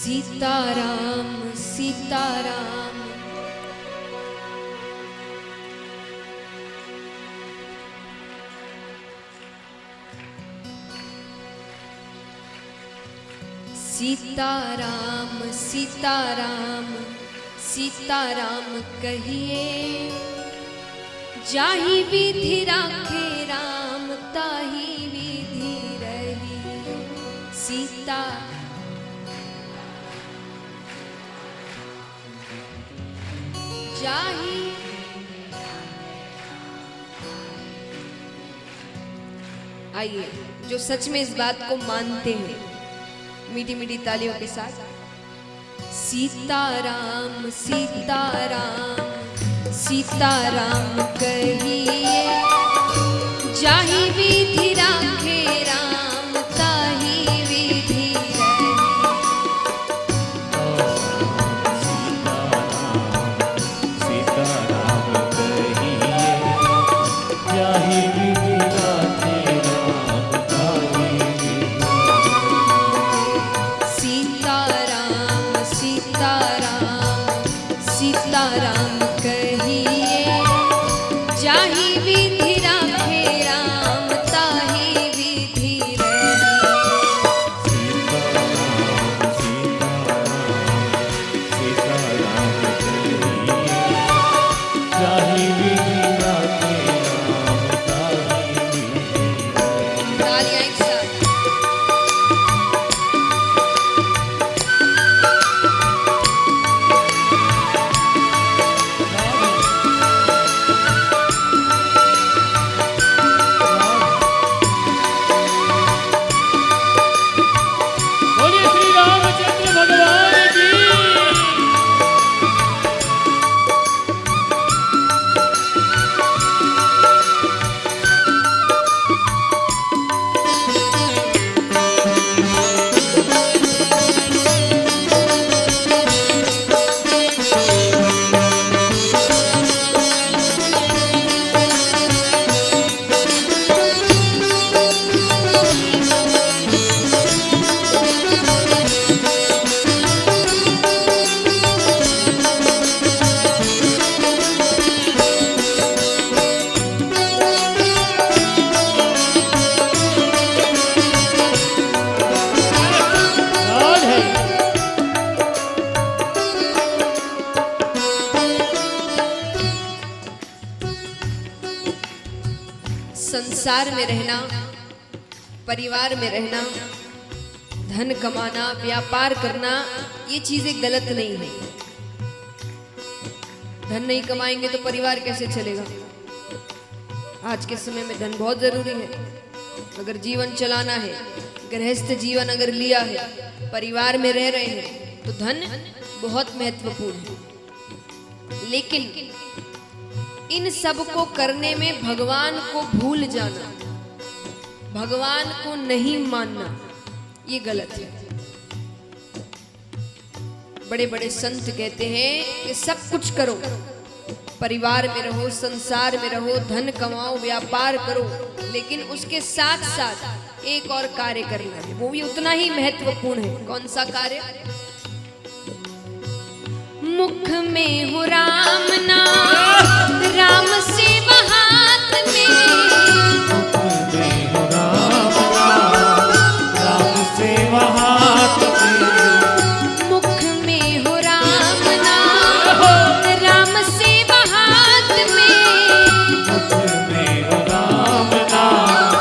सीताराम सीताराम। सीताराम सीताराम सीताराम कहिए, जाहि विधि राखे राम ताहि विधि रही। सीता जाहि आइए जो सच में इस बात को मानते हैं मीठी मीठी तालियों के साथ। सीताराम सीताराम सीताराम कहिए, जाहि विधि राखे राम ताहि विधि रही। सीताराम कहिए, जाहि विधि राखे राम ताहि विधि रही। सीताराम सीताराम सीताराम कहिए, जाहि विधि राखे राम ताहि विधि रही। सीताराम कहिए, जाहि विधि राखे राम ताहि विधि रही। तालियां एक साथ। बोलिए श्री रामचंद्र भगवान की। संसार में रहना, परिवार में रहना, धन कमाना, व्यापार करना, ये चीजें गलत नहीं है। धन नहीं कमाएंगे तो परिवार कैसे चलेगा? आज के समय में धन बहुत जरूरी है। अगर जीवन चलाना है, गृहस्थ जीवन अगर लिया है, परिवार में रह रहे हैं, तो धन बहुत महत्वपूर्ण है। लेकिन इन सब को करने में भगवान को भूल जाना, भगवान को नहीं मानना, ये गलत है। बड़े बड़े संत कहते हैं कि सब कुछ करो, परिवार में रहो, संसार में रहो, धन कमाओ, व्यापार करो, लेकिन उसके साथ साथ एक और कार्य करना है, वो भी उतना ही महत्वपूर्ण है। कौन सा कार्य? मुख में हो राम नाम, राम सेवा हाथ में। मुख में हो राम नाम, राम सेवा हाथ में। मुख में हो राम नाम, राम सेवा हाथ में। मुख में हो राम नाम,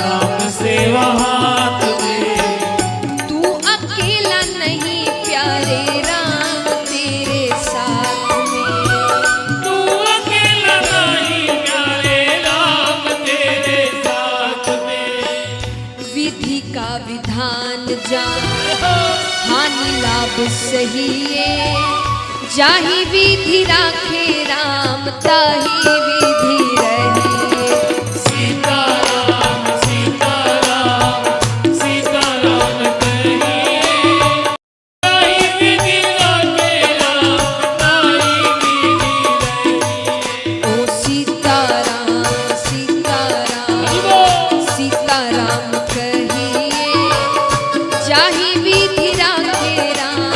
राम सेवा हाथ में। तू अकेला नहीं प्यारे राम तेरे साथ में। तू अकेला नहीं प्यारे राम तेरे साथ में। विधि का विधान जान, हानि लाभ सही है। जाहि विधि राखे राम ताहि विधि रही। सीताराम सीताराम सीताराम कहिए, ताहि विधि राखे राम ताहि विधि रही। ओ सीताराम सीताराम सीताराम कहिए, जाहि विधि राखे राम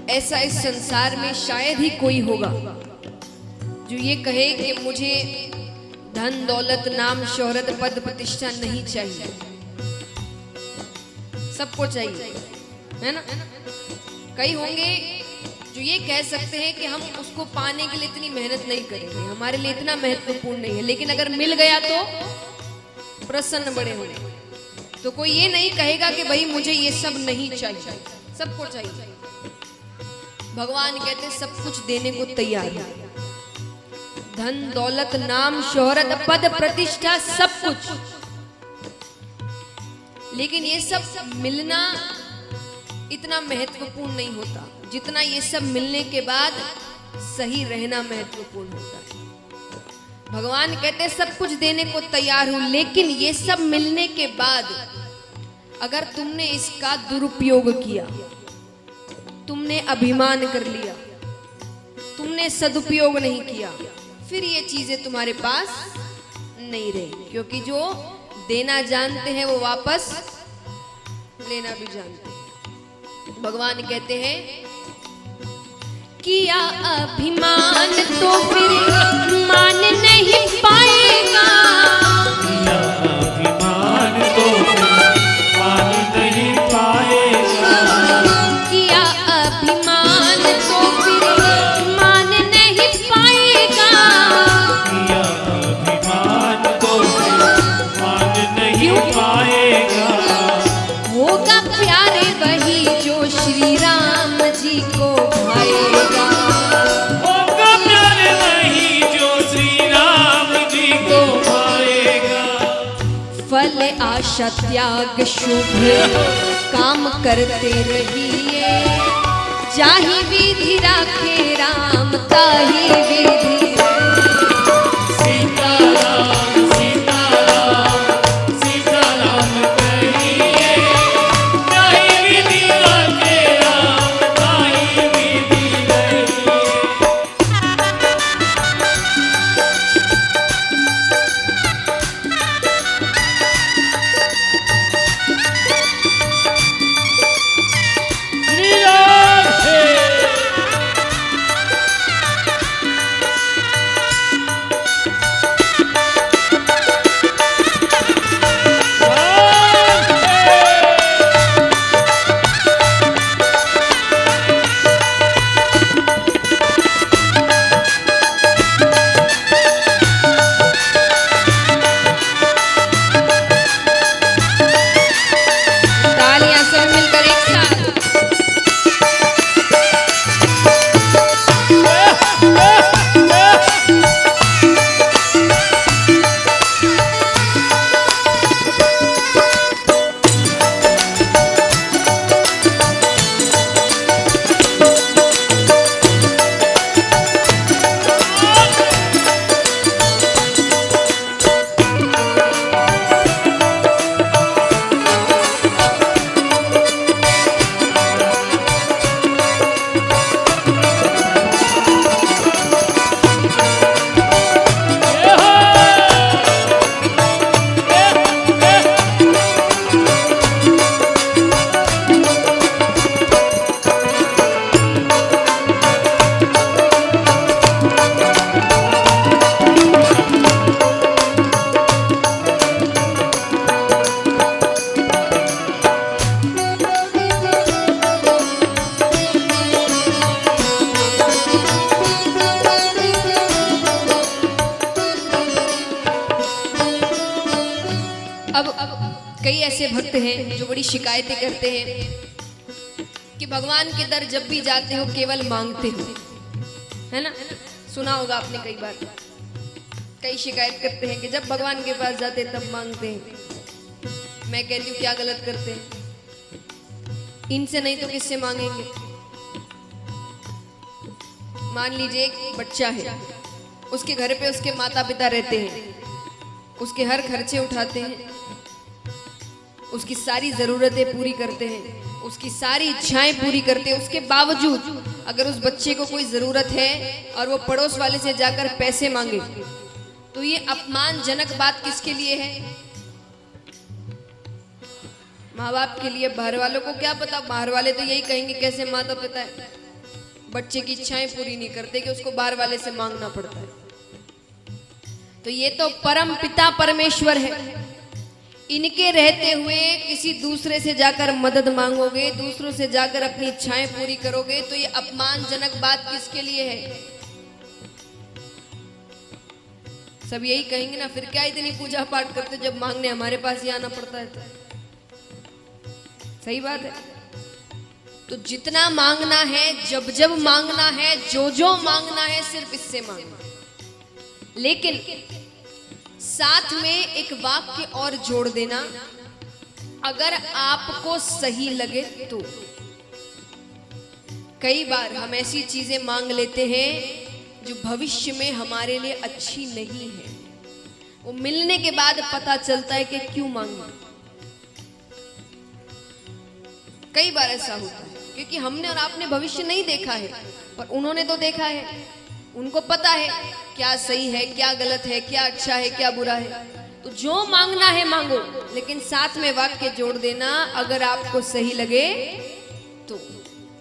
ऐसा इस संसार में शायद ही कोई होगा जो ये कहे कि मुझे धन दौलत नाम शोहरत पद प्रतिष्ठा नहीं चाहिए। सबको चाहिए, है ना। कई होंगे जो ये कह सकते हैं कि हम उसको पाने के लिए इतनी मेहनत नहीं करेंगे, हमारे लिए इतना महत्वपूर्ण नहीं है, लेकिन अगर मिल गया तो प्रसन्न बड़े होंगे। तो कोई ये नहीं कहेगा कि भाई मुझे ये सब नहीं चाहिए, सबको चाहिए। भगवान कहते सब कुछ देने को तैयार है, धन दौलत नाम शोहरत पद प्रतिष्ठा सब कुछ, लेकिन ये सब मिलना इतना महत्वपूर्ण नहीं होता जितना ये सब मिलने के बाद सही रहना महत्वपूर्ण होता है। भगवान कहते हैं सब कुछ देने को तैयार हूं, लेकिन ये सब मिलने के बाद अगर तुमने इसका दुरुपयोग किया, तुमने अभिमान कर लिया, तुमने सदुपयोग नहीं किया, फिर ये चीजें तुम्हारे पास नहीं रही। क्योंकि जो देना जानते हैं वो वापस लेना भी जानते हैं। भगवान कहते हैं किया अभिमान तो फिर मान नहीं पाएगा, किया अभिमान तो मान नहीं पाएगा, किया अभिमान तो फिर मान नहीं पाएगा, किया अभिमान तो मान नहीं पाएगा। होगा प्यारे वही जो श्री राम जी को भाएगा, होगा प्यारे वही जो श्री राम जी को भाएगा। फल आशा त्याग शुभ काम करते रहिए, जाहि विधि राखे राम ताहि विधि सीताराम सीताराम सीताराम कहिए, ताहि विधि राखे राम ताहि विधि रहिए। श्री राम है। तालियां सब मिलकर एक साथ। अब कई ऐसे भक्त हैं जो बड़ी शिकायतें करते हैं कि भगवान के दर जब भी जाते हो केवल मांगते हो, है ना। सुना होगा आपने कई बार, कई शिकायत करते हैं कि जब भगवान के पास जाते हैं तब मांगते हैं। मैं कहती हूँ क्या गलत करते हैं, इनसे नहीं तो किससे मांगेंगे। मान लीजिए एक बच्चा है, उसके घर पे उसके माता पिता रहते हैं, उसके हर खर्चे उठाते हैं, उसकी सारी जरूरतें पूरी करते हैं, उसकी सारी इच्छाएं पूरी करते हैं। उसके बावजूद अगर उस बच्चे को कोई जरूरत है और वो पड़ोस वाले से जाकर पैसे मांगे, तो ये अपमानजनक बात किसके लिए है? माँ बाप के लिए। बाहर वालों को क्या पता, बाहर वाले तो यही कहेंगे कैसे माता पिता है, बच्चे की इच्छाएं पूरी नहीं करते कि उसको बाहर वाले से मांगना पड़ता है। तो ये तो परम पिता परमेश्वर है, इनके रहते हुए किसी दूसरे से जाकर मदद मांगोगे, दूसरों से जाकर अपनी इच्छाएं पूरी करोगे, तो ये अपमानजनक बात किसके लिए है? सब यही कहेंगे ना, फिर क्या इतनी पूजा पाठ करते जब मांगने हमारे पास ही आना पड़ता है। तो सही बात है। तो जितना मांगना है, जब जब मांगना है, जो जो मांगना है, सिर्फ इससे मांगना। लेकिन साथ में एक वाक्य और जोड़ देना, अगर आपको सही लगे तो। कई बार हम ऐसी चीजें मांग लेते हैं जो भविष्य में हमारे लिए अच्छी नहीं है, वो मिलने के बाद पता चलता है कि क्यों मांगी। कई बार ऐसा होता है क्योंकि हमने और आपने भविष्य नहीं देखा है, पर उन्होंने तो देखा है, उनको पता है क्या सही है, क्या गलत है, क्या अच्छा है, क्या बुरा है। तो जो मांगना है मांगो, लेकिन साथ में वाक्य जोड़ देना, अगर आपको सही लगे तो।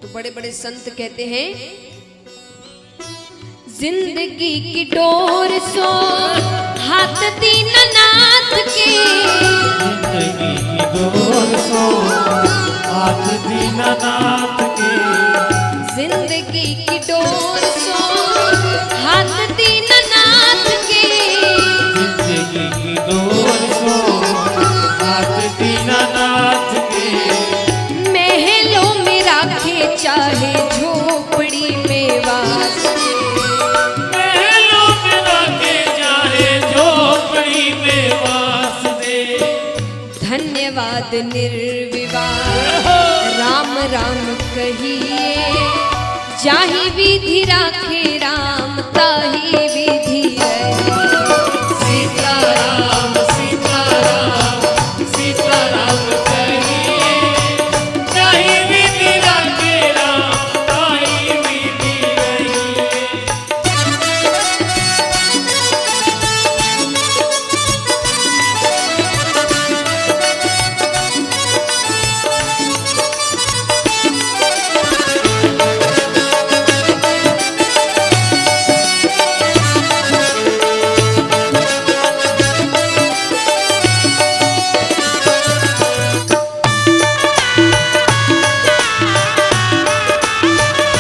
बड़े बड़े संत कहते हैं, जिंदगी की डोर सो हाथ दीननाथ के, जिंदगी की डोर सो हाथ दीननाथ के, जिंदगी की डोर सो हाथ दीननाथ के, जिंदगी की डोर सो हाथ दीननाथ के, महलों में राखे चाहे झोपड़ी में वास के, महलों में राखे चाहे झोपड़ी में वास दे। धन्यवाद निर्विवाद राम राम कहिए, जाहि विधि राखे राम ताहि विधि रहे। सीताराम सीताराम सीताराम कहिए, जाहि विधि राखे राम ताहि विधि रहिए।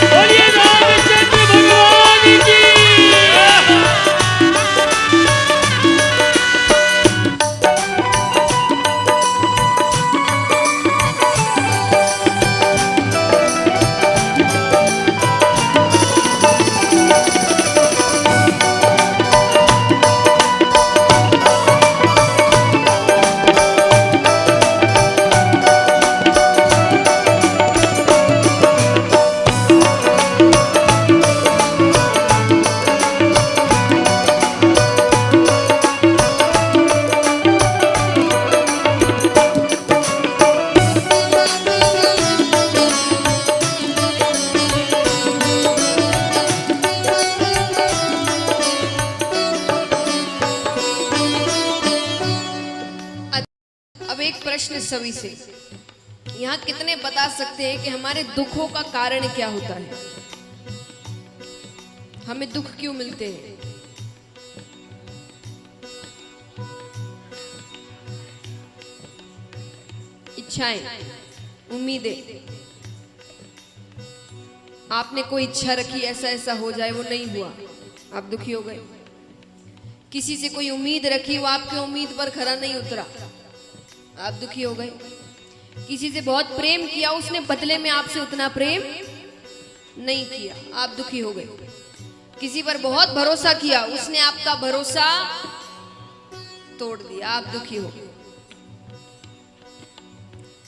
बोलिए रामचंद्र भगवान की। अब एक प्रश्न सभी से, यहाँ कितने बता सकते हैं कि हमारे दुखों का कारण क्या होता है? हमें दुख क्यों मिलते हैं? इच्छाएं, उम्मीदें। आपने कोई इच्छा रखी ऐसा ऐसा हो जाए, वो नहीं हुआ, आप दुखी हो गए। किसी से कोई उम्मीद रखी, वो आपकी उम्मीद पर खरा नहीं उतरा, आप दुखी हो गए। किसी से बहुत प्रेम किया, उसने बदले में आपसे उतना प्रेम नहीं किया, आप दुखी हो गए। किसी पर बहुत भरोसा किया, उसने आपका भरोसा तोड़ दिया, आप दुखी हो गए।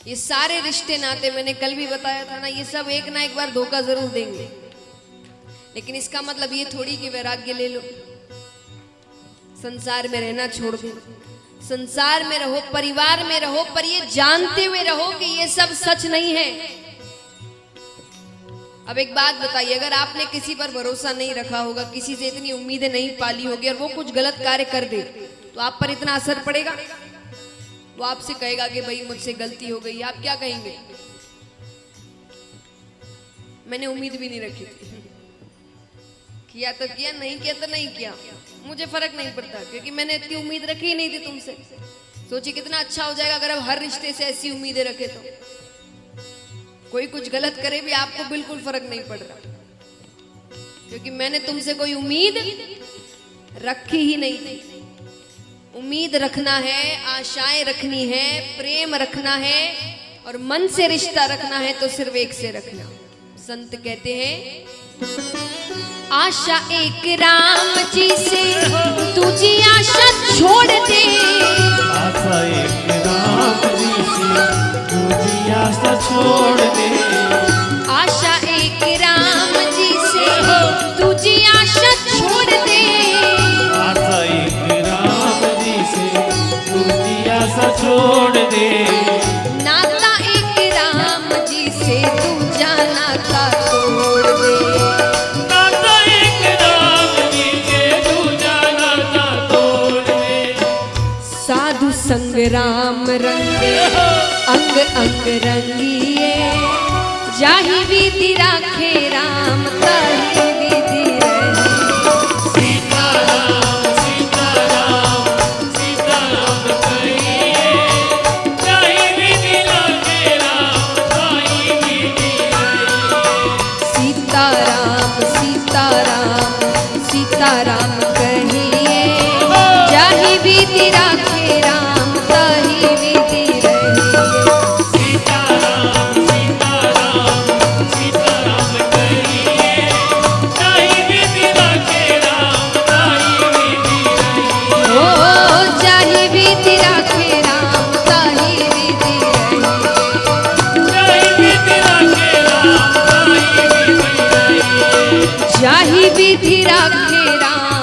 ये सारे रिश्ते नाते, मैंने कल भी बताया था ना, ये सब एक ना एक बार धोखा जरूर देंगे, लेकिन इसका मतलब ये थोड़ी कि वैराग्य ले लो, संसार में रहना छोड़ दो। संसार में रहो, परिवार में रहो, पर ये जानते हुए रहो कि ये सब सच नहीं है। अब एक बात बताइए, अगर आपने किसी पर भरोसा नहीं रखा होगा, किसी से इतनी उम्मीदें नहीं पाली होगी, और वो कुछ गलत कार्य कर दे, तो आप पर इतना असर पड़ेगा? वो आपसे कहेगा कि भाई मुझसे गलती हो गई, आप क्या कहेंगे? मैंने उम्मीद भी नहीं रखी थी। किया तो किया, नहीं किया तो नहीं किया, मुझे फर्क नहीं पड़ता, क्योंकि मैंने इतनी उम्मीद रखी ही नहीं थी तुमसे। सोची कितना अच्छा हो जाएगा अगर अब हर रिश्ते से ऐसी उम्मीदें रखे तो। कोई कुछ गलत करे भी आपको बिल्कुल फर्क नहीं पड़ रहा, क्योंकि मैंने तुमसे कोई उम्मीद रखी ही नहीं थी। उम्मीद रखना है, आशाएं रखनी है, प्रेम रखना है और मन से रिश्ता रखना है तो सिर्फ एक से रखना। संत कहते हैं आशा एक राम जी से, तुझी आशा छोड़ दे। आशा एक राम जी से, तुझी आशा छोड़ दे। आशा एक राम जी से, तुझी आशा छोड़ दे। आशा एक राम जी से, तुझी आशा छोड़ दे। नाता एक राम जी से, दूजा नाता तोड़ दे। नाता एक राम जी से, दूजा नाता तोड़ दे। साधु संग राम रंगे, अंग अंग रंगिए। जाहि विधि राखे राम, ताहि विधि रहे। सीताराम सीताराम सीताराम कहिए, जाहि विधि राखे राम, ताहि विधि रहे। सीताराम सीताराम सीताराम कहिए। जाहि विधि राखे राम, ताहि विधि रहे। सीताराम सीताराम सीताराम कहिए, जाहि विधि राखे राम, ताहि विधि रहे। ओ जाहि विधि राखे राम, ताहि विधि रहे। जाहि विधि राखे राम, ताहि विधि रहे। जाहि विधि राखे राम,